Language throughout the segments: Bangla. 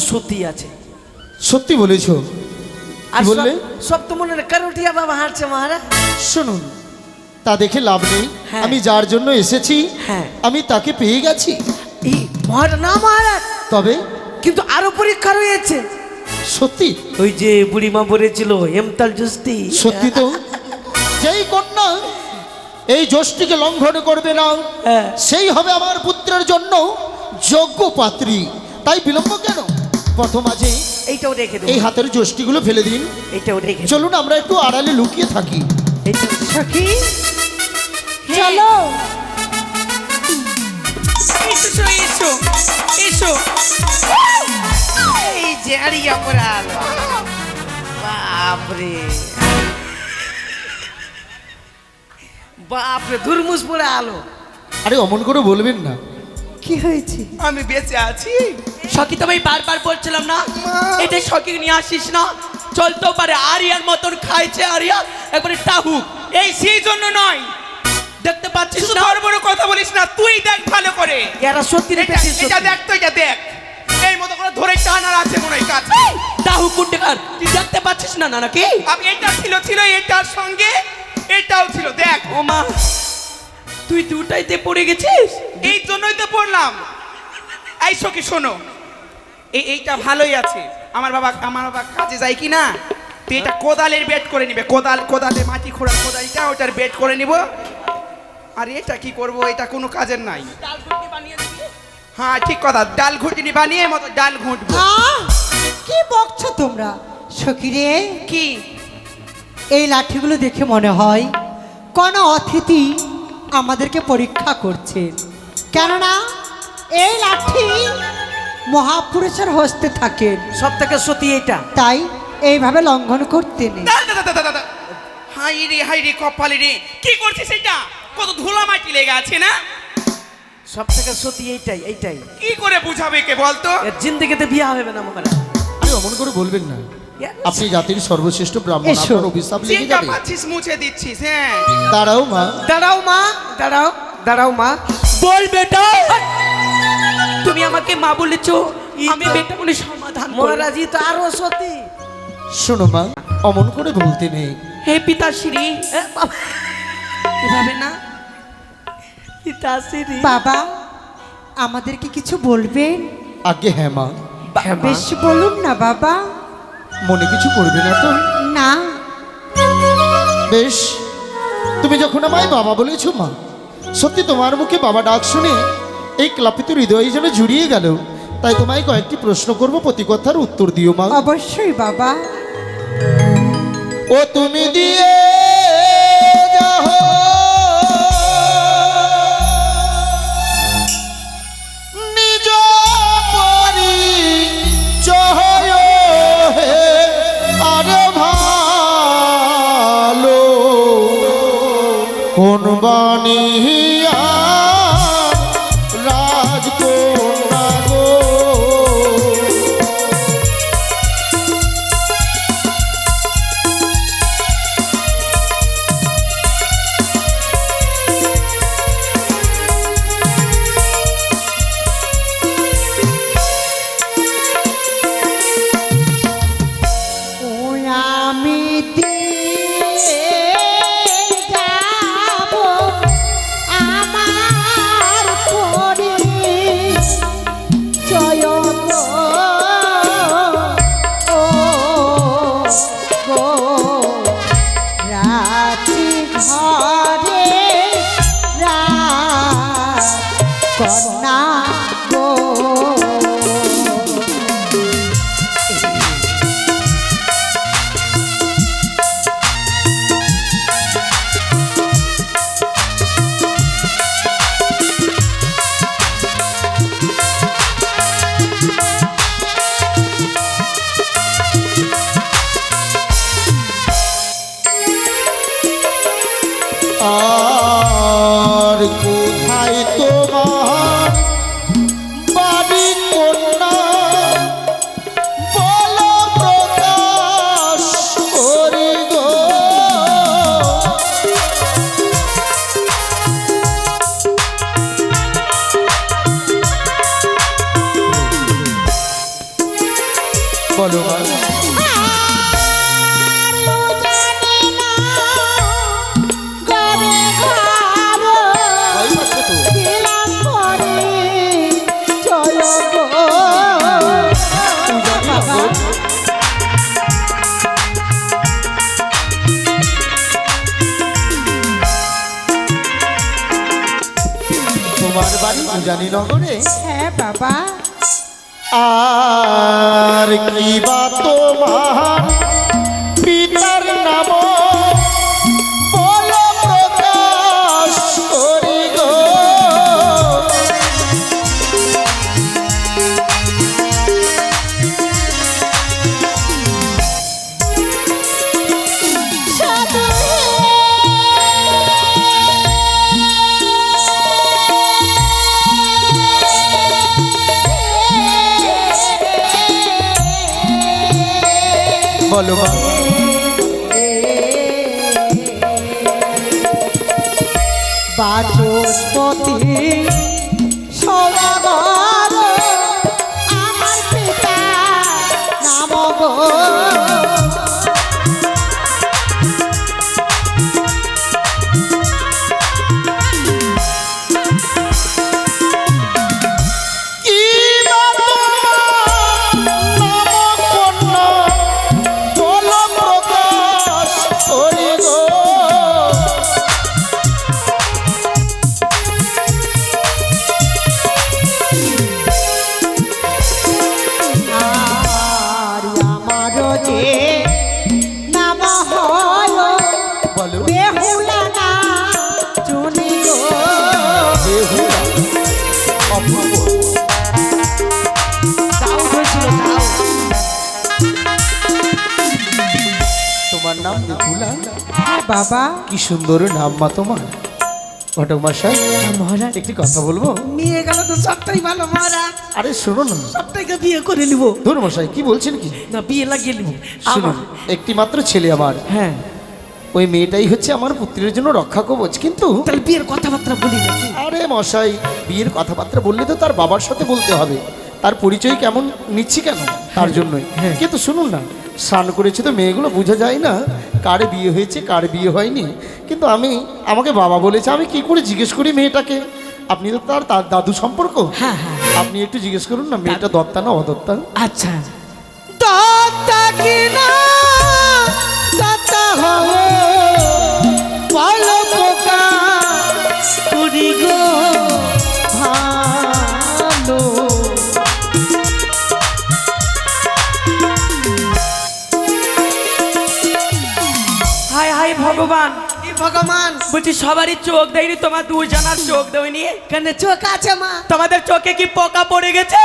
সত্যি আছে। সত্যি বলেছো? আর বললে? সব তো মনে কারোটিয়া বাবা হাঁটছে মহারাজ। শুনুন, তা দেখে লাভ নেই। হ্যাঁ। আমি যার জন্য এসেছি হ্যাঁ। আমি তাকে পেয়ে গেছি। এই মহারাজ না মহারাজ, তবে কিন্তু আরো পরীক্ষা রয়েছে। সত্যি? ওই যে বুড়িমা বলেছিল হেমতাল জুস্তি। সত্যি তো? যেই কন্যা এই যষ্টিকে লঙ্ঘন করবে না হ্যাঁ। সেই হবে আমার পুত্রের জন্য যোগ্য পাত্রী। তাই বিলম্ব কেন? প্রথম আজে এইটাও রেখে দেবো, এই হাতের যষ্টিগুলো ফেলে দিন। এইটাও রেখে দেবো। চলুন আমরা একটু আড়ালে লুকিয়ে থাকি। সখী চলো এসো এসো এসো। এই যে আড়িয়া পড়াল, বাপরে বাপরে দুর্মুস পড়ে আলো। আরে অমন করে বলবেন না। কি হয়েছে? আমি বেঁচে আছি। সখী তোমায় বারবার বলছিলাম না এটা সখী নিয়ে আসিস না, চলতেও পারে আরিয়ার মতন খাইছে আরিয়া একবারে টাহু। এই সেই জন্য নয়, দেখতে পাচ্ছিস শুধু না? বড় বড় কথা বলিস না, তুই দেখ ভালো করে। এরা সত্যি এটা রেখেছিস। এটা দেখ তো, এটা দেখ। এই মতো করে ধরে টানার আছে মনে হয় কাছে। টাহু কুন্ডেকার তুই দেখতে পাচ্ছিস না না নাকি? আমি এটা ছিল এটার সঙ্গে এটাও ছিল, দেখ। ও মা, তুই দুটাইতে পড়ে গেছিস। এই জন্যই তো পড়লাম। এই সখী শোনো, এইটা ভালোই আছে। আমার বাবা কাজে যায় কি না, তুই এটা কোদালের বেড করে নিবে। কোদালে মাটি খোঁড়ার কোদালটা ওটার বেড করে নিব। আর এটা কি করব, এটা কোনো কাজের নাই। হ্যাঁ ঠিক কথা, ডাল ঘুটনি বানিয়ে মতো ডাল ঘুটবো। কি বকছো তোমরা? সখী রে, কি এই লাঠিগুলো দেখে মনে হয় কোনো অতিথি আমাদেরকে পরীক্ষা করছে, কেননা এই লাঠি মহাপুরুষের হস্তে থাকে। সব থেকে সত্যি এটা। তাই এইভাবে লঙ্ঘন করতে নেই। হাই রে কপালে রে, কি করছিস এটা? কত ধুলা মাটি লেগে আছে না? সব থেকে সত্যি এইটাই, এইটাই। কি করে বুঝাবে কে বলতো? এর জিন্দেগিতে বিয়ে হবে না মহারাজ। আরে অমন করে বলবেন না। আপনি জাতির সর্বশ্রেষ্ঠ ব্রাহ্মণ, এসো। আপনার অভিশাপ লেগে চিন্তা যাবে। পাচ্ছিস, মুছে দিচ্ছিস। হ্যাঁ দাঁড়াও মা। দাঁড়াও মা, দাঁড়াও দাঁড়াও মা। বল বেটা, তুমি আমাকে মা বলেছো, আমি বেটা বলে সমাধান করব। মহারাজই তো আরো সত্যি। শোনো মা, অমন করে বলতে নেই। হে পিতাশ্রী, এভাবে না পিতাশ্রী। বাবা, আমাদেরকে কিছু বলবেন? আগে হ্যাঁ মা। বেশ বলুন না বাবা। মনে কিছু করবে না তো? না। বেশ, তুমি যখন আমায় বাবা বলেছো মা, সত্যি তোমার মুখে বাবা ডাক শুনে এই ক্লাপিত হৃদয় যেন জুড়িয়ে গেল। তাই তোমায় কয়েকটি প্রশ্ন করব, প্রতি কথার উত্তর দিও মা। অবশ্যই বাবা। ও তুমি দিয়ে যাও নিজ পরিচয় হে আরে ভালো কোন বানিয়া রাজকন্যা গো। ওই আমি দিয়ে যাব বলো মা। ভয় পাচ্ছে তো? তুমি জানো না গো? তোমার বাড়ি উজানি নগরে? হ্যাঁ বাবা। আর কি বা তোমার পিতার নাম বলো প্রকাশ করি গো। বলো মা। বাচস্পতি সৌরগর আমার পিতা নাম গো। কি বা তোমার নাম কন্যা বলো প্রকাশ করি গো। আর আমার যে নাম হলো বলো। বেহুলা না চুনি গো। বেহুলা, অপূর্ব। তাও হয়েছিল তাও। তোমার নাম বেহুলা? হ্যাঁ বাবা। কি সুন্দর নাম মা তোমার। ঘটক মশাই মহারাজ একটি কথা বলবো? নিয়ে গেল তো সবটাই ভালো মহারাজ, আরে শোনো না। সবটাইকে বিয়ে করে নিব। ধুর মশাই কি বলছেন কি? না বিয়ে লাগিয়ে নিব। শুনুন, একটি মাত্র ছেলে আমার, হ্যাঁ ওই মেয়েটাই হচ্ছে আমার পুত্রের জন্য রক্ষা কবচ। কিন্তু তাহলে বিয়ের কথাবার্তা বলি নাকি? আরে মশাই, বিয়ের কথাবার্তা বললে তো তার বাবার সাথে বলতে হবে। তার পরিচয় কেমন নিচ্ছি কেন, তার জন্যই। হ্যাঁ। কিন্তু শুনুন না, স্নান করেছে তো মেয়েগুলো বোঝা যায় না কার বিয়ে হয়েছে কার বিয়ে হয়নি। কিন্তু আমাকে বাবা বলেছে, আমি কি করে জিজ্ঞেস করি মেয়েটাকে? আপনি তো তার দাদু সম্পর্ক। হ্যাঁ হ্যাঁ আপনি একটু জিজ্ঞেস করুন না, মেয়েটা দত্তা না অদত্তা? আচ্ছা। দত্তা কিনা দত্তা হবো বলো প্রকাশ করি গো ভালো। হায় হায় ভগবান, কি ভগবান, বলছি সবারই চোখ দেয়নি, তোমার দুজনার চোখ দেয়নি। কেন চোখ আছে মা? তোমাদের চোখে কি পোকা পড়ে গেছে?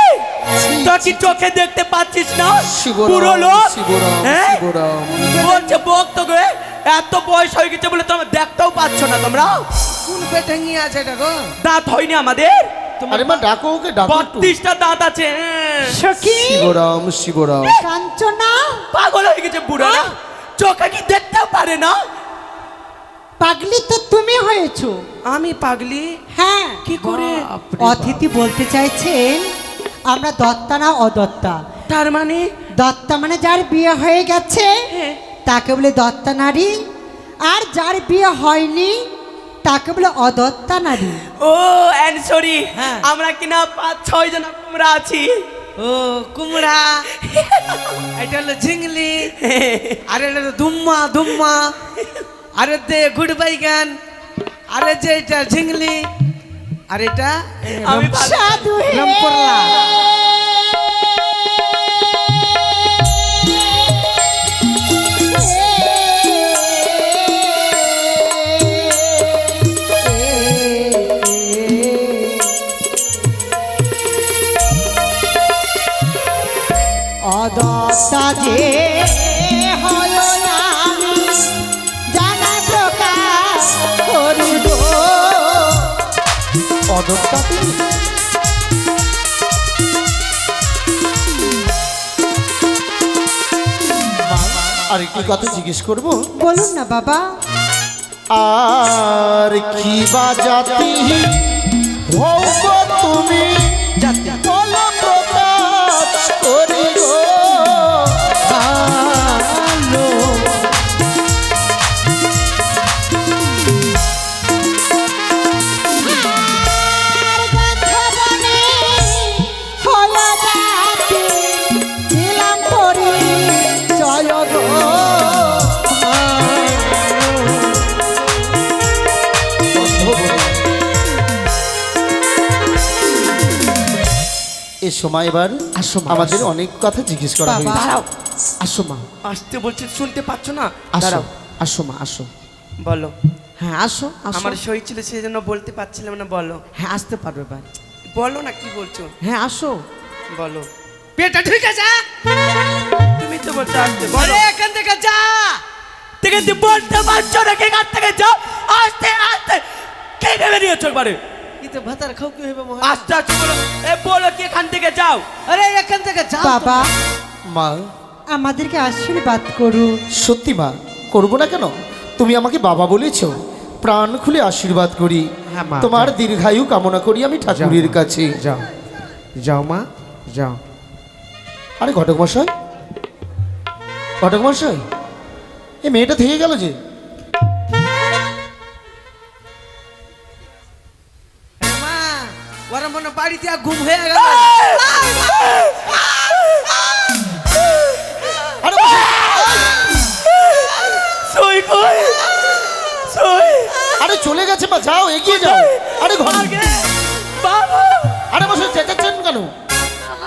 তো কি চোখে দেখতে পাচ্ছিস না? শিবরাম, পুরো লোক শিবরাম, হ্যাঁ? শিবরাম। বলছে বক্ত গো, এত বয়স হয়ে গেছে বলে তোমরা দেখতেও পাচ্ছ না? তোমরা কোন পেটেঙ্গি আছে এটা গো? দাঁত হয়নি আমাদের? আরে মা ডাকো ওকে, ডাকো একটু। 32টা দাঁত আছে। সখী শিবরাম, শিবরাম। কাঞ্চনা পাগল হয়ে গেছে বুড়ারা, চোখে কি দেখতেও পারে না? পাগলি তো তুমি হয়েছো। আমি পাগলি? হ্যাঁ। কি করে? অতিথি বলতে চাইছেন আমরা দত্তা না অদত্তা। তার মানে দত্তা মানে যার বিয়ে হয়ে গেছে হ্যাঁ। তাকে বলে দত্তা নারী, আর যার বিয়ে হয়নি তাকে বলে অদত্তা নারী। ও অ্যানসরি, হ্যাঁ। আমরা কিনা 5-6 জন কুমড়া আছি। ও কুমড়া, এটা হলো ঝিংলি, আরে এটা হলো দুম্মা দুম্মা, আরে দে গুড বাইগান, আরে যে এটা ঝিংলি, আর এটা আমি ভালো- সাধু হে। রামপরলা। অদত্তা যে হয় আমি জানা প্রকাশ করিব। অদত্তা তুমি? আর একটি কথা জিজ্ঞেস করবো? বলুন না বাবা। আর কি বা জাতি হও গো তুমি? জাতি বলো প্রকাশ করি গো। এ সময় এবার আসো মা, আমাদের অনেক কথা জিজ্ঞেস করা বাবা। হয়েছে। দাঁড়াও, আসো মা, আসতে বলছি শুনতে পাচ্ছ না? আসো দাঁড়াও, আসো মা, আসো। বলো। হ্যাঁ আসো আসো। আমার সই ছিল সেই জন্য বলতে পারছিলাম না, বলো। হ্যাঁ আসতে পারবে এবার। বলো না, কি বলছো হ্যাঁ আসো। বলো। পেটা ঠিক আছে। তুমি তো বলছো আসতে, বলো। আরে এখান থেকে যা। থেকে তুই বলতে পারছো না, কে কাছ থেকে যাও, আস্তে আস্তে কে ভেবে নিয়েছো একবারে? কি তো ভাতার খাও কি হবে মহা। আস্তে আস্তে বলো, এ বলো কি এখান থেকে যাও। আরে এখান থেকে যা। বাবা মা, আমাদেরকে আশীর্বাদ করুন। সত্যি মা, করবো না কেন? তুমি আমাকে বাবা বলেছো, প্রাণ খুলে আশীর্বাদ করি। হ্যাঁ, মা, তোমার দীর্ঘায়ু কামনা করি আমি ঠাকুরের কাছে। যাও যাও মা যাও। আরে ঘটক মশাই, ঘটক মশাই, এই মেয়েটা থেকে গেল যে। মা ওরা মনে বাড়িতে আর ঘুম হয়ে গেল। আরে মশাই, সই কই, সই আরে চলে গেছে মা, যাও এগিয়ে যাও। আরে ঘর, আগে বাবা। আরে মশাই চেঁচাচ্ছেন কেন?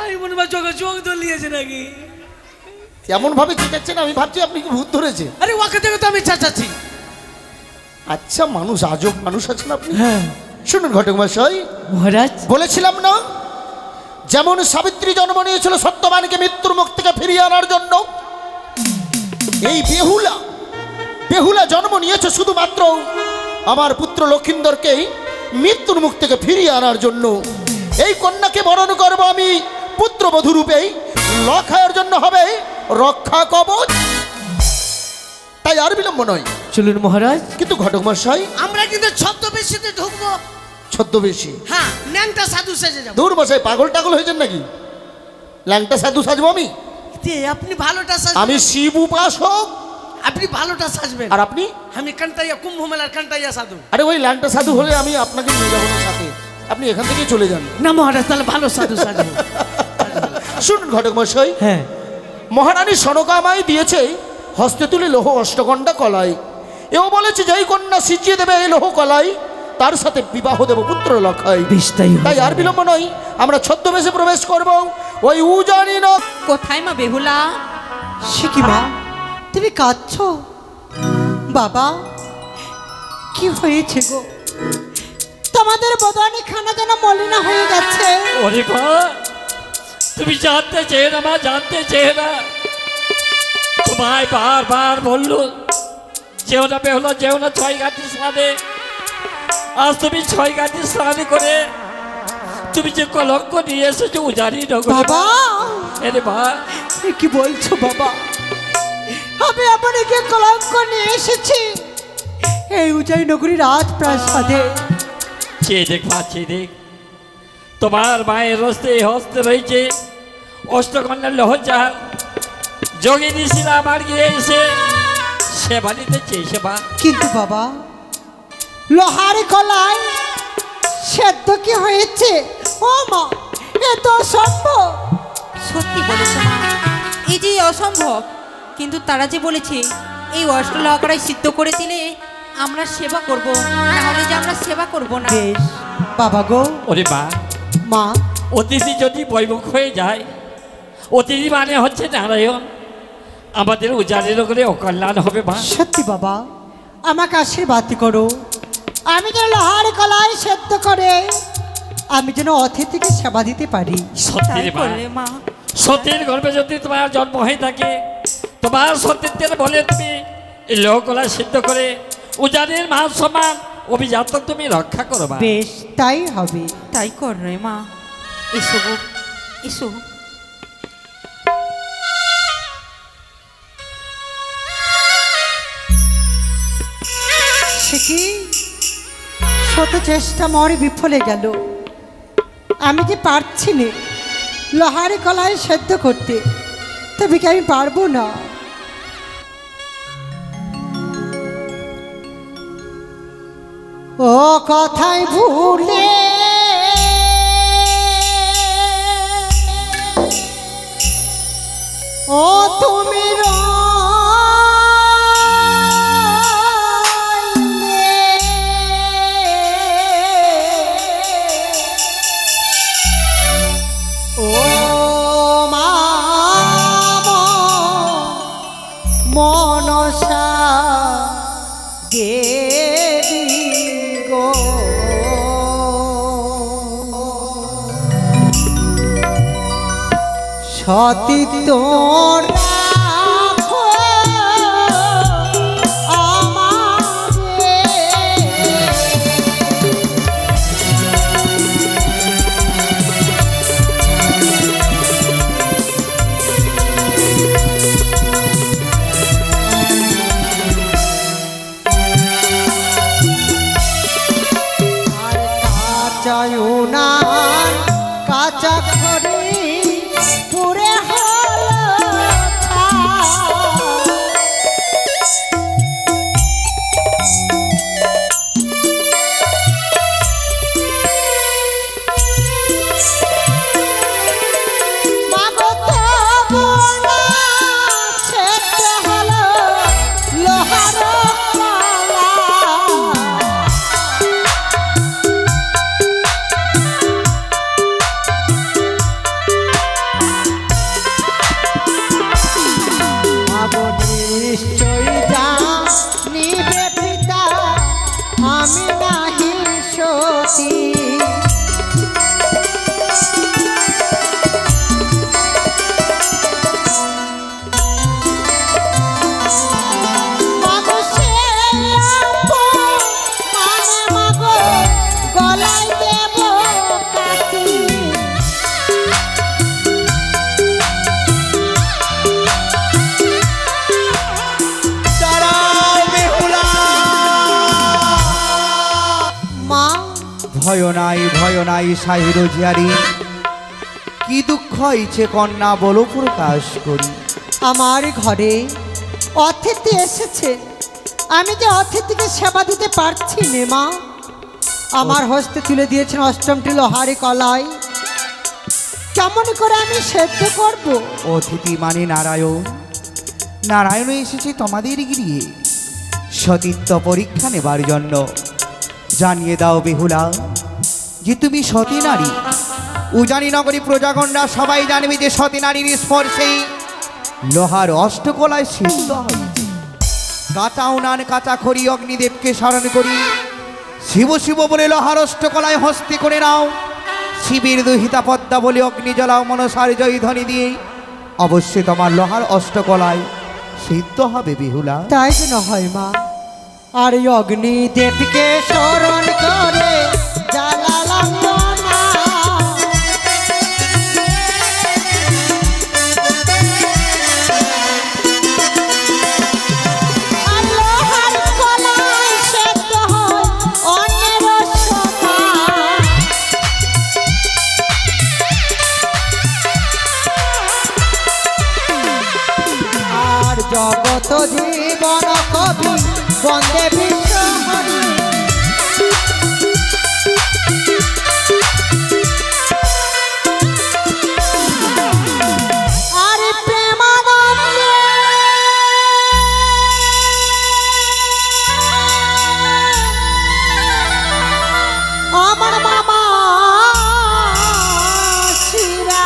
আমি মনে হয় চোখে চোখ ধরিয়েছে নাকি। এমন ভাবে চেঁচাচ্ছেন আমি ভাবছি আপনি কি ভূত ধরেছে। আরে ওকে থেকে তো আমি চাচাচ্ছি। আচ্ছা, মানুষ আজব মানুষ আছেন আপনি। হ্যাঁ শুনুন ঘটক মশাই, মহারাজ। বলেছিলাম না, যেমন সাবিত্রী জন্ম নিয়েছিল সত্যবানকে মৃত্যুর মুখ থেকে ফিরিয়ে আনার জন্য, এই বেহুলা জন্ম নিয়েছে শুধুমাত্র আমার পুত্র লক্ষিন্দরকে মৃত্যুর মুখ থেকে ফিরিয়ে আনার জন্য। এই কন্যাকে বরণ করব আমি পুত্রবধূ রূপেই, লক্ষায়ের জন্য হবে রক্ষা কবচ। তাই আর বিলম্ব নয়। চলুন মহারাজ। কিন্তু ঘটক মশাই, আমরা কিন্তু ছদ্মবেশীতে ঢুকবো। ছদ্মবেশী? হ্যাঁ ন্যাংটা সাধু সেজে যাবো। দূর মশাই, পাগল টাগল হয়েছেন নাকি? ল্যাংটা সাধু সাজবো আমি? আপনি ভালোটা সাজবেন। আমি শিব উপাসক। আপনি ভালোটা সাজবেন। আর আপনি? আমি কান্তাইয়া কুম্ভ মেলার কান্তাইয়া সাধু। আরে ওই ল্যাংটা সাধু হলে আমি আপনাকে নিয়ে যাবো না সাথে, আপনি এখান থেকে চলে যান। না মহারাজ, তাহলে ভালো সাধু সাজবো। শুনুন ঘটক মশাই, হ্যাঁ মহারানী সনকামাই দিয়েছে হস্তে তুলে লৌহ অষ্টগণ্ডা কলাই। এও বলেছে যেই কন্যা সিজিয়ে দেবে এই লৌহ কলাই, তার সাথে বিবাহ দেব পুত্র লক্ষায়। বেশ তাই হবে। তাই আর বিলম্ব নয়, আমরা ছদ্মবেশে প্রবেশ করব ওই উজানি নদ। কোথায় মা বেহুলা? সে কি মা, তুমি কাঁদছো? বাবা কি হয়েছে গো? তোমাদের বদনে খানা যেন মলিনা হয়ে গেছে। ওরে মা, তুমি জানতে চেয়ে না মা, জানতে চেয়ে না। তোমায় বারবার বললো যেও না বেহুলা, যেও না 6 ঘাটি স্নানে। আজ তুমি 6 ঘাটি স্নানে করে তুমি যে কলঙ্ক নিয়ে এসেছো উজানি নগরে। বাবা এরে মা, এ কি বলছো বাবা? আমি আপনাকে কলঙ্ক নিয়ে এসেছি এই উজাই নগরী রাজপ্রাসাদে। চেয়ে দেখ মা, চেয়ে দেখ। তোমার মায়ের হস্তে হস্তে রয়েছে অষ্টকন্যার লহচার। যোগী ঋষিরা আমার গিয়ে এসে সেবা নিতেছে, সেবা। কিন্তু বাবা, লোহার কলাই সেদ্ধ কি হয়েছে? ও মা, এ তো অসম্ভব। সত্যি বলেছো মা, এই যে অসম্ভব, কিন্তু তারা যে বলেছে এই অষ্টলহকড়াই সিদ্ধ করে দিলে আমরা সেবা করব, না হলে যে আমরা সেবা করব না। বেশ বাবা গো। ওরে মা, মা অতিথি যদি বৈমুখ হয়ে যায়, অতিথি মানে হচ্ছে নারায়ণ। আমাদের উজাড়ের করে অকল্যাণ হবে মা। সত্যি বাবা, আমাকে আশীর্বাদ করো। আমি যেন লোহার কলাই সেদ্ধ করে আমি যেন অতিথিকে সেবা দিতে পারি। সত্যি তাই রে মা, করলে মা। সত্যের গর্ভে যদি তোমার জন্ম হয়ে থাকে, তোমার সত্যের বলে তুমি এই লোকলা সিদ্ধ করে উজানের মান সম্মান অভিজাত তুমি রক্ষা করো মা। বেশ তাই হবে। তাই কর রে মা। এসো গো, এসো। সে কি শত চেষ্টা মর বিফলে গেল। আমি যে পারছি না লোহার কলাই সেদ্ধ করতে, তবে কি আমি পারবো না? ও কথাই ভুলে ও তুমি রইলে। ও সতীত্ব রাখো আমারে। আর কাঁচায়ও না কাঁচা খড়ি পুরে হলো ছাই। মাগো তবু না ছেড়তে হলো লোহার কলা। মাগো নিশ্চয় জানিবে পিতা আমি নাহি সতী। মাগো সে মানে মাগো গলায় দেব কাটি। দাঁড়াও বেহুলা। মা ভয় নাই সাহির জিয়ারি, কি দুঃখ ইচ্ছে কন্যা বলো প্রকাশ করি। আমার ঘরে অতিথি এসেছে, আমি যে অতিথিকে সেবা দিতে পারছি না মা। আমার হস্তে তুলে দিয়েছেন অষ্টমটি লোহারি কলাই, কেমন করে আমি সেদ্ধ করব? অতিথি মানে নারায়ণ, নারায়ণ এসেছে তোমাদের গৃহে সতীত্ব পরীক্ষা নেবার জন্য। জানিয়ে দাও বেহুলা যে তুমি সতী নারী। উজানি নগরী প্রজাগণরা সবাই জানবে যে সতী নারীর স্পর্শে লোহার অষ্টকলায় সিদ্ধ হয়েছে। কাঁচা উনান কাঁচা খড়ি অগ্নিদেবকে স্মরণ করি, শিব শিব বলে লোহার অষ্টকলায় হস্তে করে নাও। শিবের দুহিতা পদ্মা বলে অগ্নি জ্বলাও মনসার জয় ধ্বনি দিয়ে। অবশ্যই তোমার লোহার অষ্টকলায় সিদ্ধ হবে বেহুলা। তাই যেন হয় মা। আর এই অগ্নিদেবকে স্মরণ করে জ্বালালাম না। আর লোহার কলাই সেদ্ধ হয় অন্যের সমান। আর জগত জীবন কবি বন্দে বিশ্বহরি। আর প্রেমানন্দে আমার মামা শিরা।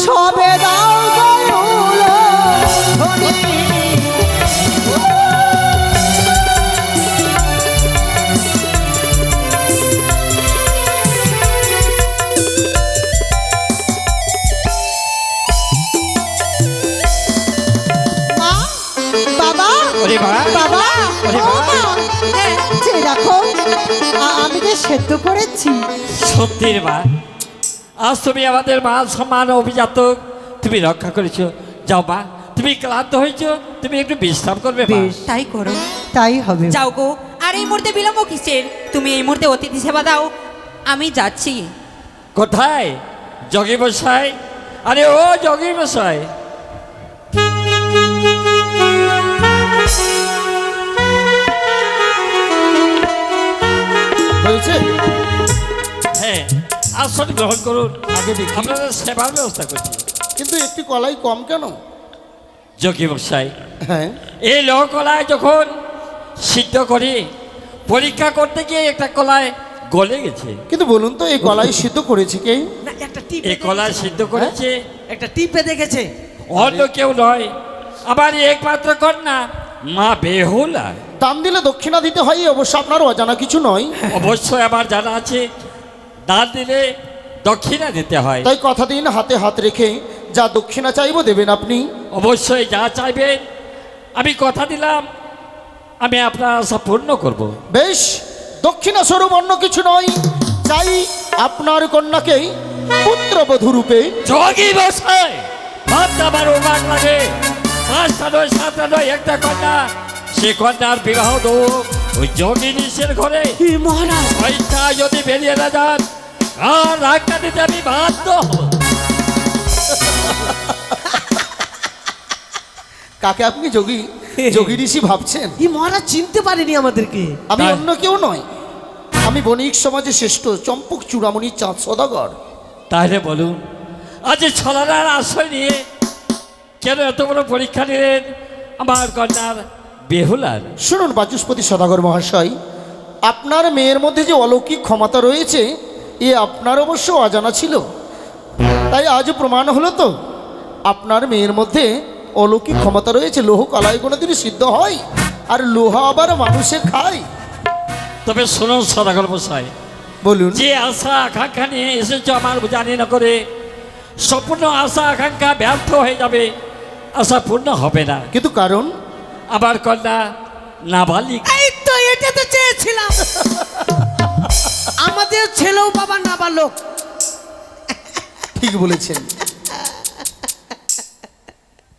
সবে দাও গৌল ধ্বনি। মা, বাবা, বাবা, ও মা, যে দেখো আমি যে সেদ্ধ করেছি। সত্যির মা, আজ তুমি আমাদের মান সম্মান অভিজাত তুমি রক্ষা করেছো। যাও মা, তুমি ক্লান্ত হয়েছো, তুমি একটু বিশ্রাম করবে মা। বেশ, তাই করো, তাই হবে। যাও গো। আর এই মুহূর্তে বিলম্ব কিসের? তুমি এই মুহূর্তে অতিথি সেবা দাও, আমি যাচ্ছি। কোথায় জগি মশাই? আরে ও জগি মশাই, হয়েছে? হ্যাঁ আসন গ্রহণ করুন, আগে দেখি আপনাদের সেবার ব্যবস্থা করছি। কিন্তু একটি কলাই কম কেন? জগি মশাই, হ্যাঁ, এই লোহ কলায় যখন সিদ্ধ করি পরীক্ষা করতে গিয়ে একটা কলায় গলে গেছে। কিন্তু বলুন তো এই কলাই সিদ্ধ করেছে কে? না একটা টিপ এই কলায় সিদ্ধ করেছে একটা টিপে দেখেছে। অন্য কেউ নয়, আমার একমাত্র কন্যা মা বেহুলা। দাম দিলে দক্ষিণা দিতে হয়, অবশ্য আপনার অজানা কিছু নয়। অবশ্যই আমার জানা আছে, দান দিলে দক্ষিণা দিতে হয়। তাই কথা দিন হাতে হাত রেখে যা দক্ষিণা চাইবো দেবেন আপনি। অবশ্যই যা চাইবেন আমি কথা দিলাম, আমি আপনার আশা পূর্ণ করব। বেশ, দক্ষিণা স্বরূপ অন্য কিছু নয়, চাই আপনার কন্যাকেই পুত্রবধূ রূপে। যোগী বসাই ভাবতে আমার অবাক লাগে, 5টা নয় 7টা নয় একটা কন্যা, সে কন্যার বিবাহ দেব ওই যোগী নিষের ঘরে। মহারাজ পয়সা যদি বেরিয়ে না যান আর রাগটা দিতে আমি বাধ্য হব। কাকে আপনি যোগী যোগী ঋষি ভাবছেন? এই মহারাজ চিনতে পারেনি আমাদেরকে। আমি তাই? অন্য কেউ নয়, আমি বণিক সমাজে শ্রেষ্ঠ চম্পক চূড়ামণি চাঁদ সদাগর। তাহলে বলুন, আজ ছলার আশ্রয় নিয়ে কেন এত বড় পরীক্ষা নিলেন আমার কন্যার বেহুলার? শুনুন বাচস্পতি সদাগর মহাশয়, আপনার মেয়ের মধ্যে যে অলৌকিক ক্ষমতা রয়েছে এ আপনার অবশ্য অজানা ছিল, তাই আজ প্রমাণ হলো তো আপনার মেয়ের মধ্যে অলৌকিক ক্ষমতা রয়েছে। লোহ কলায় কোনোদিনই সিদ্ধ হয়, আর লোহা আবার মানুষে খায়। তবে শুনুন সদাগর মশাই, বলুন। যে আশা আকাঙ্ক্ষা নিয়ে এসেছ আমার জানি না করে সম্পূর্ণ আশা আকাঙ্ক্ষা ব্যর্থ হয়ে যাবে, আশা পূর্ণ হবে না। কিন্তু কারণ? আমার কন্যা নাবালিক। এই তো এটা তো চেয়েছিলাম, আমাদের ছেলেও বাবা নাবালক। ঠিক বলেছেন।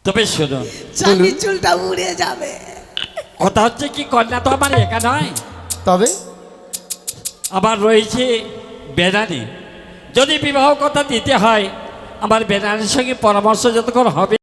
তবে শুনুন, চাঁদি চুলটা উড়ে যাবে। কথা হচ্ছে কি, কন্যা তো আমার একা নয়, তবে আবার রয়েছে বেনানি। যদি বিবাহ কথা দিতে হয় আমার বেনানির সঙ্গে পরামর্শ যতক্ষণ হবে